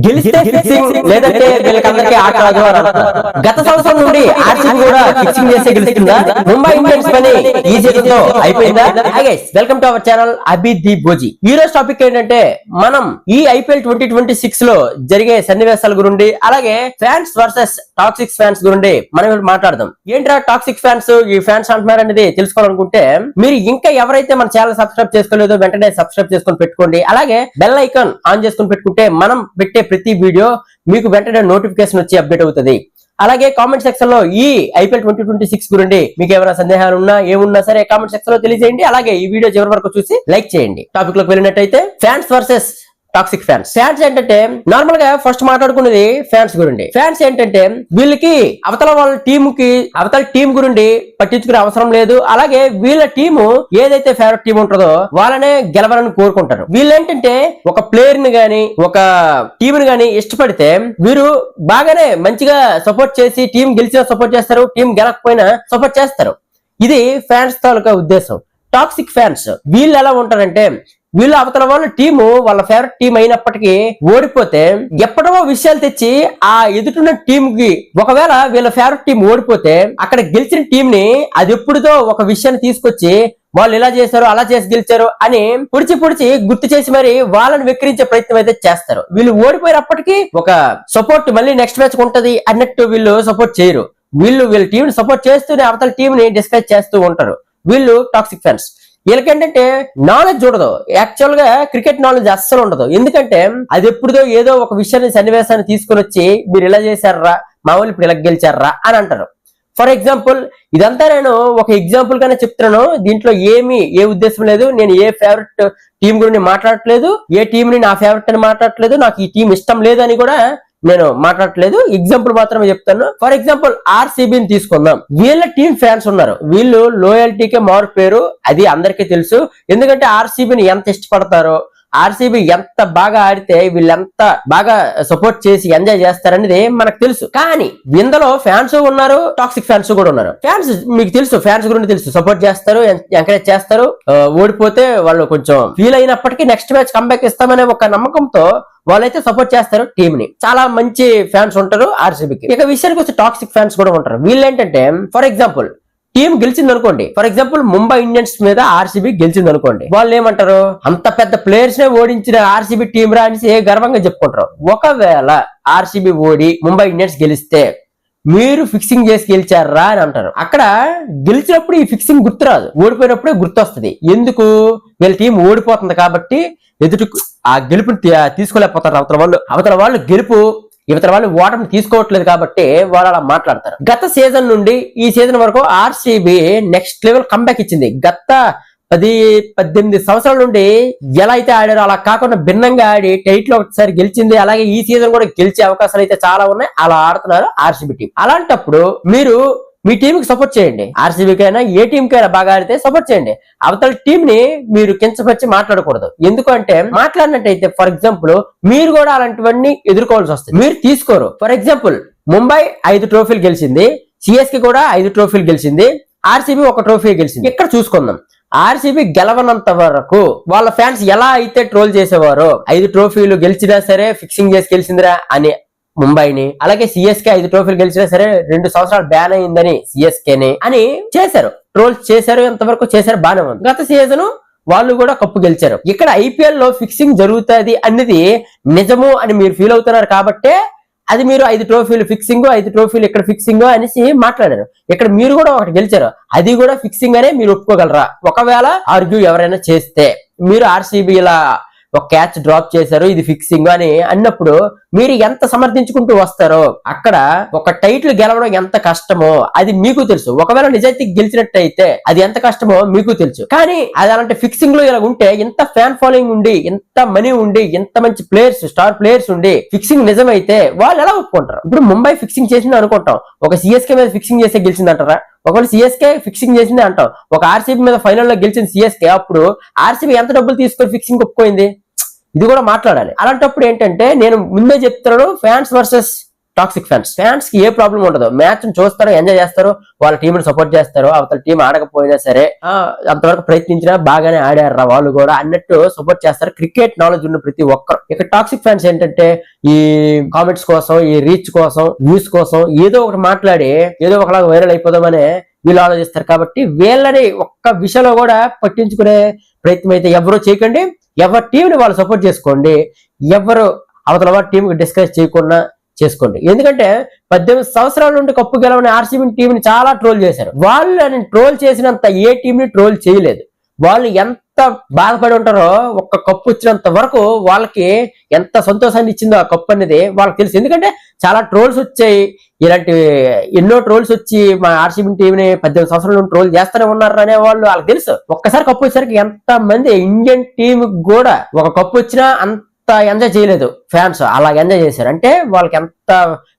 గెలిస్తే ఫిక్సింగ్ లేదంటే వీళ్ళకందరికీ ఆట రాదు అని అంటున్నారు. గత సంవత్సరం నుండి ఆర్సీబీ కూడా ఫిక్సింగ్ చేసే గెలుస్తుందా? ముంబై ఇండియన్స్ పని ఈ సీజన్ తో అయిపోయిందా? Welcome to our channel Abhideep Bhoji. ఈ రోజు టాపిక్ ఏంటంటే మనం ఈ ఐపీఎల్ 2026 లో జరిగే సన్నివేశాల గురించి అలాగే ఫ్యాన్స్ వర్సెస్ టాక్సిక్ ఫ్యాన్స్ గురించి మనం ఇప్పుడు మాట్లాడదాం. ఏంట్రా టాక్సిక్ ఫ్యాన్స్, ఈ ఫ్యాన్స్ అంటున్నారు అనేది తెలుసుకోవాలనుకుంటే మీరు ఇంకా ఎవరైతే మన ఛానల్ సబ్స్క్రైబ్ చేసుకోలేదో వెంటనే సబ్స్క్రైబ్ చేసుకొని పెట్టుకోండి. అలాగే బెల్ ఐకాన్ ఆన్ చేసుకొని పెట్టుకుంటే మనం పెట్టే ప్రతి వీడియో మీకు వెంటనే నోటిఫికేషన్ వచ్చి అప్డేట్ అవుతుంది. అలాగే కామెంట్ సెక్షన్ లో ఈ ఐపీఎల్ 2026 గురించి మీకు ఏమైనా సందేహాలు ఉన్నా ఏమున్నా సరే కామెంట్ సెక్షన్ లో తెలియజేయండి. అలాగే ఈ వీడియో చివరి వరకు చూసి లైక్ చేయండి. టాపిక్ లోకి వెళ్ళినట్టయితే fans versus toxic fans. Fans ఏంటంటే నార్మల్ గా ఫస్ట్ మాట్లాడుకునేది ఫ్యాన్స్ గురించి. ఫ్యాన్స్ ఏంటంటే వీళ్ళకి అవతల వాళ్ళ టీం గురించి పట్టించుకునే అవసరం లేదు. అలాగే వీళ్ళ టీము ఏదైతే ఫేవరెట్ టీం ఉంటుందో వాళ్ళనే గెలవాలని కోరుకుంటారు. వీళ్ళేంటంటే ఒక ప్లేయర్ ని గాని ఒక టీం ని గాని ఇష్టపడితే వీరు బాగానే మంచిగా సపోర్ట్ చేసి టీం గెలిచినా సపోర్ట్ చేస్తారు, టీం గెలకపోయినా సపోర్ట్ చేస్తారు. ఇది ఫ్యాన్స్ తాలూకా ఉద్దేశం. టాక్సిక్ ఫ్యాన్స్ వీళ్ళు ఎలా ఉంటారంటే వీళ్ళు అవతల వాళ్ళ టీము వాళ్ళ ఫేవరెట్ టీం అయినప్పటికీ ఓడిపోతే ఎప్పటో విషయాలు తెచ్చి ఆ ఎదుటిన్న టీం కి, ఒకవేళ వీళ్ళ ఫేవరెట్ టీం ఓడిపోతే అక్కడ గెలిచిన టీం ని అది ఎప్పుడుదో ఒక విషయాన్ని తీసుకొచ్చి వాళ్ళు ఇలా చేశారు అలా చేసి గెలిచారు అని పొడిచి గుర్తు చేసి మరి వాళ్ళని వెక్కిరించే ప్రయత్నం అయితే చేస్తారు. వీళ్ళు ఓడిపోయినప్పటికీ ఒక సపోర్ట్ మళ్ళీ నెక్స్ట్ మ్యాచ్ ఉంటది అన్నట్టు వీళ్ళు సపోర్ట్ చేయరు. వీళ్ళ టీం ని సపోర్ట్ చేస్తూనే అవతల టీం ని డిస్కస్ చేస్తూ ఉంటారు. వీళ్ళు టాక్సిక్ ఫ్యాన్స్. వీళ్ళకేంటంటే నాలెడ్జ్ ఉండదు, యాక్చువల్ గా క్రికెట్ నాలెడ్జ్ అస్సలు ఉండదు. ఎందుకంటే అది ఎప్పుడుదో ఏదో ఒక విషయాన్ని సన్నివేశాన్ని తీసుకుని వచ్చి మీరు ఇలా చేశారా, మా వాళ్ళు ఇప్పుడు ఇలా గెలిచారా అని అంటారు. ఫర్ ఎగ్జాంపుల్ ఇదంతా నేను ఒక ఎగ్జాంపుల్ గానే చెప్తున్నాను. దీంట్లో ఏ ఉద్దేశం లేదు. నేను ఏ ఫేవరెట్ టీం గురించి మాట్లాడట్లేదు, ఏ టీం ని నా ఫేవరెట్ అని మాట్లాడట్లేదు, నాకు ఈ టీం ఇష్టం లేదు అని కూడా నేను మాట్లాడట్లేదు. ఎగ్జాంపుల్ మాత్రమే చెప్తాను. ఫర్ ఎగ్జాంపుల్ ఆర్సీబీని తీసుకుందాం. వీళ్ళ టీం ఫ్యాన్స్ ఉన్నారు. వీళ్ళు లోయల్టీకే మారు పేరు, అది అందరికీ తెలుసు. ఎందుకంటే ఆర్సీబీని ఎంత ఇష్టపడతారో, ఆర్సీబీ ఎంత బాగా ఆడితే వీళ్ళు ఎంత బాగా సపోర్ట్ చేసి ఎంజాయ్ చేస్తారనేది మనకు తెలుసు. కానీ ఇందులో ఫ్యాన్స్ ఉన్నారు, టాక్సిక్ ఫ్యాన్స్ కూడా ఉన్నారు. ఫ్యాన్స్ మీకు తెలుసు, ఫ్యాన్స్ గురించి తెలుసు, సపోర్ట్ చేస్తారు, ఎంకరేజ్ చేస్తారు. ఓడిపోతే వాళ్ళు కొంచెం ఫీల్ అయినప్పటికీ నెక్స్ట్ మ్యాచ్ కంబ్యాక్ ఇస్తామనే ఒక నమ్మకంతో వాళ్ళైతే సపోర్ట్ చేస్తారు టీం ని. చాలా మంచి ఫ్యాన్స్ ఉంటారు ఆర్సీబీకి. ఇక విషయానికి వచ్చి టాక్సిక్ ఫ్యాన్స్ కూడా ఉంటారు. వీళ్ళు ఏంటంటే ఫర్ ఎగ్జాంపుల్ టీం గెలిచింది అనుకోండి, ఫర్ ఎగ్జాంపుల్ ముంబై ఇండియన్స్ మీద ఆర్సీబీ గెలిచింది అనుకోండి, వాళ్ళు ఏమంటారు, అంత పెద్ద ప్లేయర్స్ నే ఓడించిన ఆర్సీబీ టీం రా అని గర్వంగా చెప్పుకుంటారు. ఒకవేళ ఆర్సీబీ ఓడి ముంబై ఇండియన్స్ గెలిస్తే మీరు ఫిక్సింగ్ చేసి గెలిచారా అని అంటారు. అక్కడ గెలిచినప్పుడు ఈ ఫిక్సింగ్ గుర్తురాదు, ఓడిపోయినప్పుడే గుర్తొస్తుంది. ఎందుకు, వీళ్ళ టీం ఓడిపోతుంది కాబట్టి ఎదుటి ఆ గెలుపుని తీసుకోలేకపోతారు అవతల వాళ్ళు గెలుపు, ఇవతల వాళ్ళు ఓటమి తీసుకోవట్లేదు కాబట్టి వాళ్ళు అలా మాట్లాడతారు. గత సీజన్ నుండి ఈ సీజన్ వరకు ఆర్సీబీ నెక్స్ట్ లెవెల్ కంబ్యాక్ ఇచ్చింది. గత 18 సంవత్సరాల నుండి ఎలా అయితే ఆడారో అలా కాకుండా భిన్నంగా ఆడి టైటిల్ ఒకసారి గెలిచింది. అలాగే ఈ సీజన్ కూడా గెలిచే అవకాశాలు అయితే చాలా ఉన్నాయి. అలా ఆడుతున్నారు ఆర్సీబీ టీం. అలాంటప్పుడు మీరు మీ టీం కి సపోర్ట్ చేయండి. ఆర్సీబీకైనా ఏ టీం కైనా బాగా ఆడితే సపోర్ట్ చేయండి. అవతల టీం ని మీరు కించపరిచి మాట్లాడకూడదు. ఎందుకంటే మాట్లాడినట్టయితే ఫర్ ఎగ్జాంపుల్ మీరు కూడా అలాంటివన్నీ ఎదుర్కోవాల్సి వస్తుంది. మీరు తీసుకోరు. ఫర్ ఎగ్జాంపుల్ ముంబై 5 ట్రోఫీలు గెలిచింది, సిఎస్కే కూడా 5 ట్రోఫీలు గెలిచింది, ఆర్సీబీ 1 ట్రోఫీ గెలిచింది. ఇక్కడ చూసుకుందాం, ఆర్సీబీ గెలవనంత వరకు వాళ్ళ ఫ్యాన్స్ ఎలా అయితే ట్రోల్ చేసేవారో 5 ట్రోఫీలు గెలిచినా సరే ఫిక్సింగ్ చేసి గెలిచిందిరా అని ముంబైని, అలాగే సిఎస్కే 5 ట్రోఫీలు గెలిచినా సరే 2 సంవత్సరాలు బ్యాన్ అయిందని సిఎస్కేని అని చేశారు, ట్రోల్ చేశారు. ఎంతవరకు చేశారు బానే ఉంది. గత సీజన్ వాళ్ళు కూడా కప్పు గెలిచారు. ఇక్కడ ఐపీఎల్ లో ఫిక్సింగ్ జరుగుతుంది అనేది నిజము అని మీరు ఫీల్ అవుతున్నారు కాబట్టే అది మీరు 5 ట్రోఫీలు ఫిక్సింగ్, 5 ట్రోఫీలు ఇక్కడ ఫిక్సింగ్ అనేసి మాట్లాడారు. ఇక్కడ మీరు కూడా ఒకటి గెలిచారు, అది కూడా ఫిక్సింగ్ అనే మీరు ఒప్పుకోగలరా? ఒకవేళ ఆర్గ్యూ ఎవరైనా చేస్తే మీరు ఆర్సీబీ ఇలా ఒక క్యాచ్ డ్రాప్ చేశారు ఇది ఫిక్సింగ్ అని అన్నప్పుడు మీరు ఎంత సమర్థించుకుంటూ వస్తారో, అక్కడ ఒక టైటిల్ గెలవడం ఎంత కష్టమో అది మీకు తెలుసు. ఒకవేళ నిజాయితీ గెలిచినట్టయితే అది ఎంత కష్టమో మీకు తెలుసు. కానీ అది అలాంటి ఫిక్సింగ్ లో ఇలా ఉంటే, ఇంత ఫ్యాన్ ఫాలోయింగ్ ఉండి, ఇంత మనీ ఉండి, ఇంత మంచి ప్లేయర్స్, స్టార్ ప్లేయర్స్ ఉండి ఫిక్సింగ్ నిజమైతే వాళ్ళు ఎలా ఒప్పుకుంటారు? ఇప్పుడు ముంబై ఫిక్సింగ్ చేసింది అనుకుంటాం, ఒక సిఎస్కే మీద ఫిక్సింగ్ చేస్తే గెలిచింది అంటారా? ఒకవేళ సిఎస్కే ఫిక్సింగ్ చేసింది అంటాం, ఒక ఆర్సీబీ మీద ఫైనల్లో గెలిచింది సిఎస్కే, అప్పుడు ఆర్సీబీ ఎంత డబ్బులు తీసుకొని ఫిక్సింగ్ ఒప్పుకోయింది? ఇది కూడా మాట్లాడాలి. అలాంటప్పుడు ఏంటంటే నేను ముందే చెప్తున్నాను, ఫ్యాన్స్ వర్సెస్ టాక్సిక్ ఫ్యాన్స్ కి ఏ ప్రాబ్లం ఉండదు. మ్యాచ్ చూస్తారు, ఎంజాయ్ చేస్తారు, వాళ్ళ టీం ని సపోర్ట్ చేస్తారు. అవతల టీం ఆడకపోయినా సరే అంతవరకు ప్రయత్నించినా బాగానే ఆడారు వాళ్ళు కూడా అన్నట్టు సపోర్ట్ చేస్తారు. క్రికెట్ నాలెడ్జ్ ఉన్న ప్రతి ఒక్కరు. ఇక టాక్సిక్ ఫ్యాన్స్ ఏంటంటే ఈ కామెంట్స్ కోసం, ఈ రీచ్ కోసం, వ్యూస్ కోసం ఏదో ఒకటి మాట్లాడి ఏదో ఒకలాగా వైరల్ అయిపోదామని వీళ్ళు ఆలోచిస్తారు. కాబట్టి వీళ్ళని ఒక్క విషయంలో కూడా పట్టించుకునే ప్రయత్నం అయితే ఎవరు చేయకండి. ఎవరి టీంని వాళ్ళు సపోర్ట్ చేసుకోండి. ఎవరు అవతల వారి టీంకి డిస్కస్ చేయకుండా చేసుకోండి. ఎందుకంటే 18 సంవత్సరాల నుండి కప్పు గెలవని ఆర్సీబీ టీంని చాలా ట్రోల్ చేశారు. వాళ్ళని ట్రోల్ చేసినంత ఏ టీంని ట్రోల్ చేయలేదు. వాళ్ళు ఎంత బాధపడి ఉంటారో ఒక్క కప్పు వచ్చినంత వరకు వాళ్ళకి ఎంత సంతోషాన్ని ఇచ్చిందో ఆ కప్పు అనేది వాళ్ళకి తెలుసు. ఎందుకంటే చాలా ట్రోల్స్ వచ్చాయి, ఇలాంటి ఎన్నో ట్రోల్స్ వచ్చి మా ఆర్సీబీ టీంని 18 సంవత్సరాల నుండి ట్రోల్ చేస్తూనే ఉన్నారు అనే వాళ్ళు వాళ్ళకి తెలుసు. ఒక్కసారి కప్పు వచ్చేసరికి ఎంత మంది ఇండియన్ టీం కూడా ఒక కప్పు వచ్చినా ఎంజాయ్ చేయలేదు ఫ్యాన్స్, అలా ఎంజాయ్ చేశారు. అంటే వాళ్ళకి ఎంత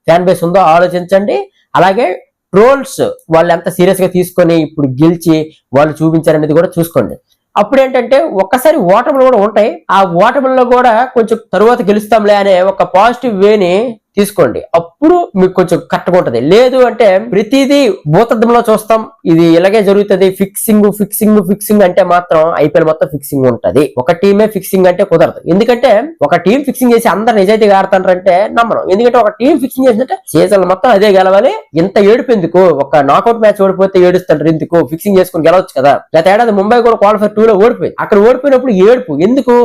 ఫ్యాన్ బేస్ ఉందో ఆలోచించండి. అలాగే ట్రోల్స్ వాళ్ళు ఎంత సీరియస్ గా తీసుకొని ఇప్పుడు గెలిచి వాళ్ళు చూపించారనేది కూడా చూసుకోండి. అప్పుడు ఏంటంటే ఒక్కసారి ఓటములు కూడా ఉంటాయి. ఆ ఓటముల్లో కూడా కొంచెం తరువాత గెలుస్తాంలే అనే ఒక పాజిటివ్ వేని తీసుకోండి. అప్పుడు మీకు కొంచెం కరెక్ట్గా ఉంటది. లేదు అంటే ప్రతిదీ భూతద్దంలో చూస్తాం, ఇది ఇలాగే జరుగుతుంది, ఫిక్సింగ్ అంటే మాత్రం ఐపీఎల్ మొత్తం ఫిక్సింగ్ ఉంటది. ఒక టీమే ఫిక్సింగ్ అంటే కుదరదు. ఎందుకంటే ఒక టీం ఫిక్సింగ్ చేసి అందరు నిజాయితీగా ఆడతారంటే నమ్మను. ఎందుకంటే ఒక టీం ఫిక్సింగ్ చేసినట్టే సీజన్ మొత్తం అదే గెలవాలి. ఇంత ఏడుపు ఎందుకు? ఒక నాకౌట్ మ్యాచ్ ఓడిపోతే ఏడుస్తాడు ఎందుకు? ఫిక్సింగ్ చేసుకుని గెలవచ్చు కదా. గత ఏడాది ముంబై కూడా క్వాలిఫైర్ 2 లో ఓడిపోయింది. అక్కడ ఓడిపోయినప్పుడు ఏడుపు ఎందుకు?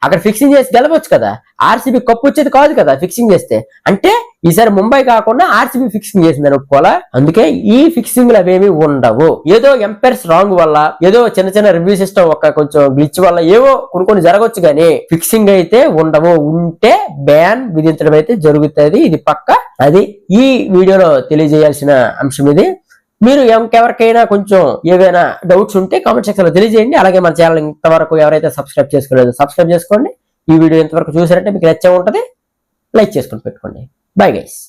అక్కడ ఫిక్సింగ్ చేసి గెలవచ్చు కదా. ఆర్సీబీ కప్పు వచ్చేది కాదు కదా ఫిక్సింగ్ చేస్తే. అంటే ఈసారి ముంబై కాకుండా ఆర్సీబీ ఫిక్సింగ్ చేసిందని ఒప్పుకోవాలా. అందుకే ఈ ఫిక్సింగ్లు అవేమి ఉండవు. ఏదో ఎంపైర్స్ రాంగ్ వల్ల, ఏదో చిన్న రివ్యూ సిస్టమ్ ఒక కొంచెం గ్లిచ్ వల్ల ఏవో కొన్ని జరగవచ్చు, కానీ ఫిక్సింగ్ అయితే ఉండవు. ఉంటే బ్యాన్ విధించడం అయితే జరుగుతుంది. ఇది పక్క. అది ఈ వీడియోలో తెలియజేయాల్సిన అంశం ఇది. మీరు ఇంకెవరికైనా కొంచెం ఏవైనా డౌట్స్ ఉంటే కామెంట్ సెక్షన్ లో తెలియజేయండి. అలాగే మన ఛానల్ ఇంతవరకు ఎవరైతే సబ్స్క్రైబ్ చేసుకోలేదో సబ్స్క్రైబ్ చేసుకోండి. ఈ వీడియో ఇంతవరకు చూసారంటే మీకు నచ్చే ఉంటది, లైక్ చేసుకొని పెట్టుకోండి. Bye guys.